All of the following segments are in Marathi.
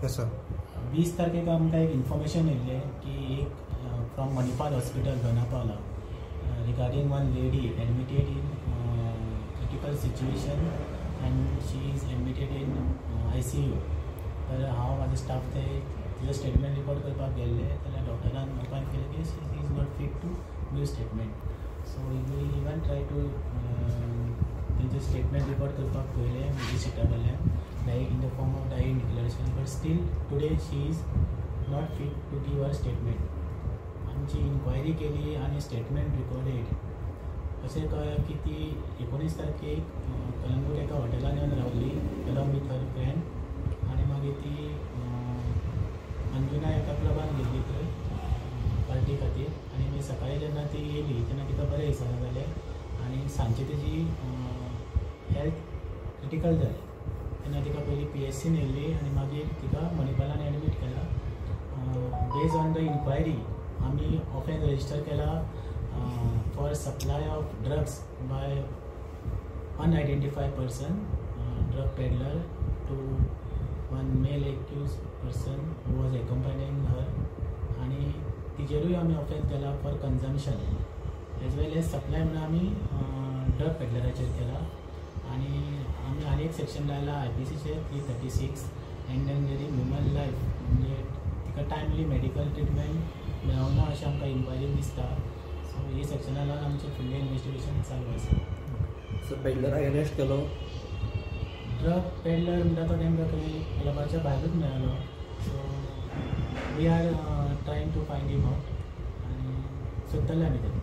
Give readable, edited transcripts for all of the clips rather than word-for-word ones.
Yes sir. 20 तारखेक आमकां एक इन्फॉर्मेशन येयल्लें की एक from Manipal hospital Dona Paula regarding one lady admitted in critical situation and she is admitted in ICU. तर हांव म्हाजो स्टाफ ते तिजो स्टेटमेंट रिकॉर्ड करपाक गेल्ले जाल्यार डॉक्टरान ओपन केलें की she is not fit to give statement. So we even try to तेंचे स्टेटमेंट रिकॉर्ड करपाक पयलें मॅजिस्ट्रेटा कडल्यान in the form of dying declaration, but still today she is not fit to give her statement. आमची इन्क्वायरी केली आणि स्टेटमेंट रिकॉर्डेड अशें कळ्ळें की ती 19 तारखेक कलंगूट एका हॉटेलान येवन रावली अलॉंग विथ हर फ्रेंड आणि मागीर ती अंजुना एका क्लबान गेल्ली थंय पार्टी खातीर आणि मागीर सकाळी जेन्ना ती येयली तेन्ना तिका बरें दिसना जालें आणि सांजची तेजी हेल्थ क्रिटिकल जालें. तेन्ना तिका पयली PSCन येयल्ली आनी मागीर तिका मणिपालान एडमीट केला. बेज ऑन द इन्क्वायरी आमी ऑफेन्स रजिस्टर केला for supply of drugs by unidentified person, drug peddler to one male accused person who was accompanying her आणि तिजेरूय आमी ऑफेन्स केला for consumption as well as supply म्हणून आमी ड्रग पेडलराचेर केला. आणि आम्ही आनी एक सेक्शन लायला IPCचे 336 एंडेंजरिंग ह्युमन लायफ म्हणजे तिका टायमली मेडिकल ट्रिटमेंट मेळना अशें आमकां इन्क्वायरीन दिसता. सो ही सेक्शना लागून आमचें फुडलें इन्वेस्टिगेशन चालू आसा. सो पेडलराक अरेस्ट केलो. ड्रग पेडलर म्हणटा तो तेंकां खंय क्लबाच्या भायरूच मेळ्ळो. So we are trying to find him out आनी सोदतले आमी तें.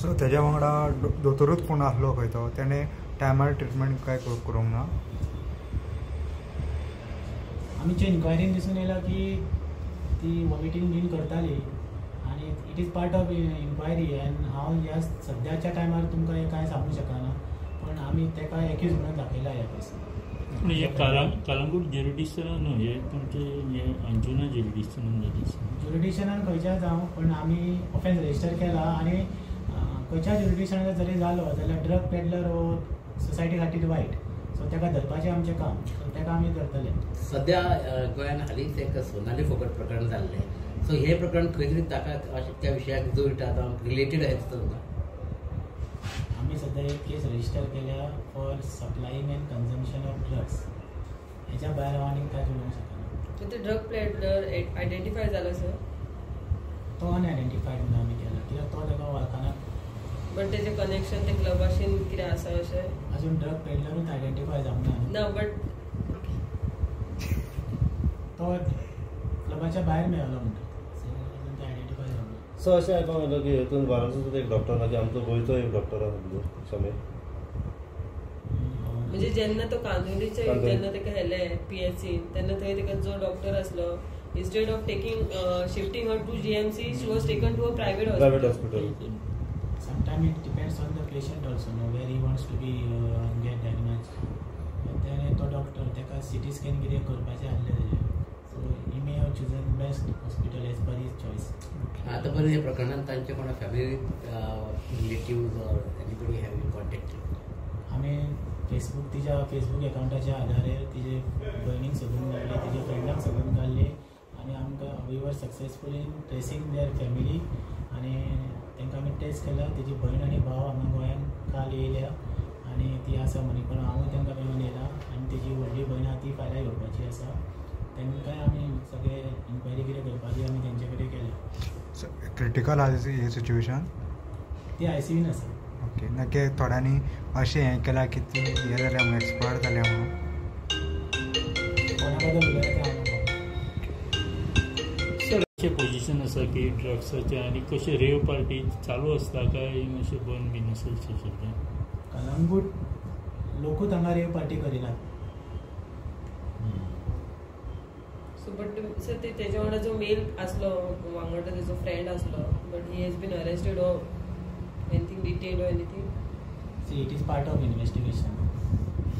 सो तेज्या वांगडा दोतोरूच कोण आसलो खंय तो तेणे टायमार ट्रिटमेंट काय करूंक ना. आमच्या इन्क्वायरीन दिसून येयला की ती वॉमिटींग बीन करताली आणि it is part of inquiry and हांव ह्या सद्याच्या टायमार तुमकां हें कांय सांगूंक शकना पण आमी तेका एक्यूज म्हणून दाखयला ह्या केसीन. हे कलंगूट ज्युरिडिक्शनान न्हू हे तुमचे हे अंजुना ज्युरिडिक्शनान जाली. ज्युरिडिक्शनान खंयच्या जावं पण आमी ऑफेन्स रजिस्टर केला आणि खंयच्या ज्युरिडिक्शनान जरी जालो जाल्यार ड्रग पेडलर हो सोसायटी खातीर वायट. सो तेका धरपाचें आमचें काम. सो तेका आमी धरतले. सध्या गोंयान हालींच एक सोनाली फोगट प्रकरण जाल्लें. सो हे प्रकरण खंय तरी ताका त्या विशयाक जोडटा रिलेटेड आहेत तुमकां. आमी सध्या एक केस रजिस्टर केल्या for supplying and consumption of drugs. हेच्या भायर हांव आनीक कांय उलोवंक शकना. ते ड्रग पेडलर आयडेंटिफाय जालो सर. तो अनआयडेंटिफायड म्हणून आमी केला कित्याक तो तेका वळखना. बट तेजें कनेक्शन ते क्लबाशीन कितें आसा अशें अजून ड्रग पेडलरूच आयडेंटिफाय जावंक ना. ना बट तो क्लबाच्या भायर मेळ्ळो म्हणटा अजून ते आयडेंटिफाय जावंक. सो अशें आयकोंक येयलो की हेतून बारासून एक डॉक्टर ना की आमचो गोंयचो एक डॉक्टर आसा भितर समीर. म्हणजे जेन्ना तो कांदोलीचे जेन्ना तेका व्हेले PSC तेन्ना थंय तेका जो डॉक्टर आसलो instead of shifting her to GMC she was taken to a private hospital. Sometimes it depends on the patient also, where he wants to be get diagnosed. Then तो डॉक्टर तेका CT स्कॅन कितें करपाचें आसलें तेजें. So he may have chosen best hospital as per his choice. आता पर्यंत हे प्रकरणात तांचे कोणा family relative or anybody have been contacted. आमी तिच्या फेसबूक अकाउंटाच्या आधारे तिचे भयणीक सोदून काडली तिच्या फ्रेंडाक सोदून काडली आणि आमकां we were successful in tracing their family आणि तांकां आमी ट्रेस केला. तेजी भयण आनी भाव हांगा गोंयान काल येयल्या आनी ती आसा मणिपाल. हांवूय तांकां मेळून येयला आनी तेजी व्हडली भयण आहा ती फाल्यां येवपाची आसा. तांकांय आमी सगळे इन्क्वायरी कितें करपाची आमी तेंचे कडेन केल्या. क्रिटिकल आसा ही सिच्युएशन. ती ICUन आसा. ओके. नक्की थोड्यांनी अशें हें केलां की ती हें जाल्या म्हणून एक्सपायर जाल्या म्हणून. कोणा बद्दल उलयता तें हांव कशें पोजिशन आसा की ड्रग्साचें आनी कशें रेव पार्टी चालू आसता काय अशें बंद बीन आसा सद्या. कलंगूट लोकूच हांगा रेव पार्टी करिनात. सो बट सर तेजे वांगडा जो मेल आसलो वांगडा तेजो फ्रेंड आसलो but he has been arrested or anything detailed or anything. See it is part of investigation.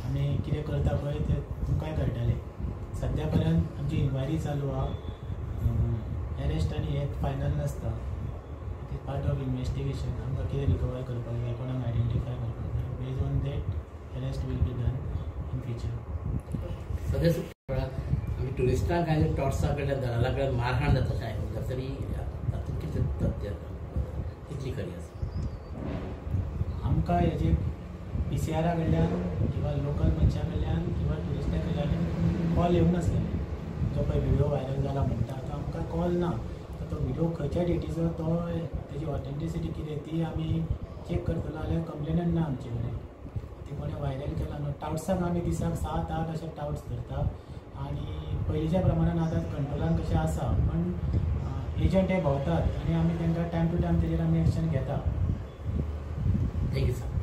आमी कितें करता पळय तें तुमकांय कळटलें. सद्या पर्यंत आमची इन्क्वायरी चालू आहा. अरेस्ट आनी हे फायनल नासता. It is part of investigation. आमकां कितें रिकवर करपाक जाय कोणाक आयडेंटिफाय करपाक जाय. Based on that arrest will be done in future. सध्या आमी ट्युरिस्टांक काय टॉर्सा कडल्यान दलाला कडल्यान मारहाण जाता अशें आयकलां तरी तातूंत कितें तथ्य कितली खरी आसा आमकां हेजे PCR कडल्यान किंवा लोकल मनशां कडल्यान किंवा ट्युरिस्टां कडल्यान कॉल येवंक नासलेले जो पळय व्हिडिओ व्हायरल जाला म्हणटा तो आमकां कॉल ना तो व्हिडिओ खंयच्या डेटीचो तो तेजी ऑथेंटिसिटी कितें ती आमी चॅक करतलो जाल्यार कंप्लेनंट ना आमचे कडेन ती कोणें व्हायरल केला न्हू टाउट्साक आमी दिसाक 7-8 अशे टाउट्स धरता आनी पयलींच्या प्रमाणान आतां कंट्रोलान कशें आसा पण एजंट हे भोंवतात आनी आमी तांकां टायम टू टायम तेजेर आमी एक्शन घेता थँक्यू सर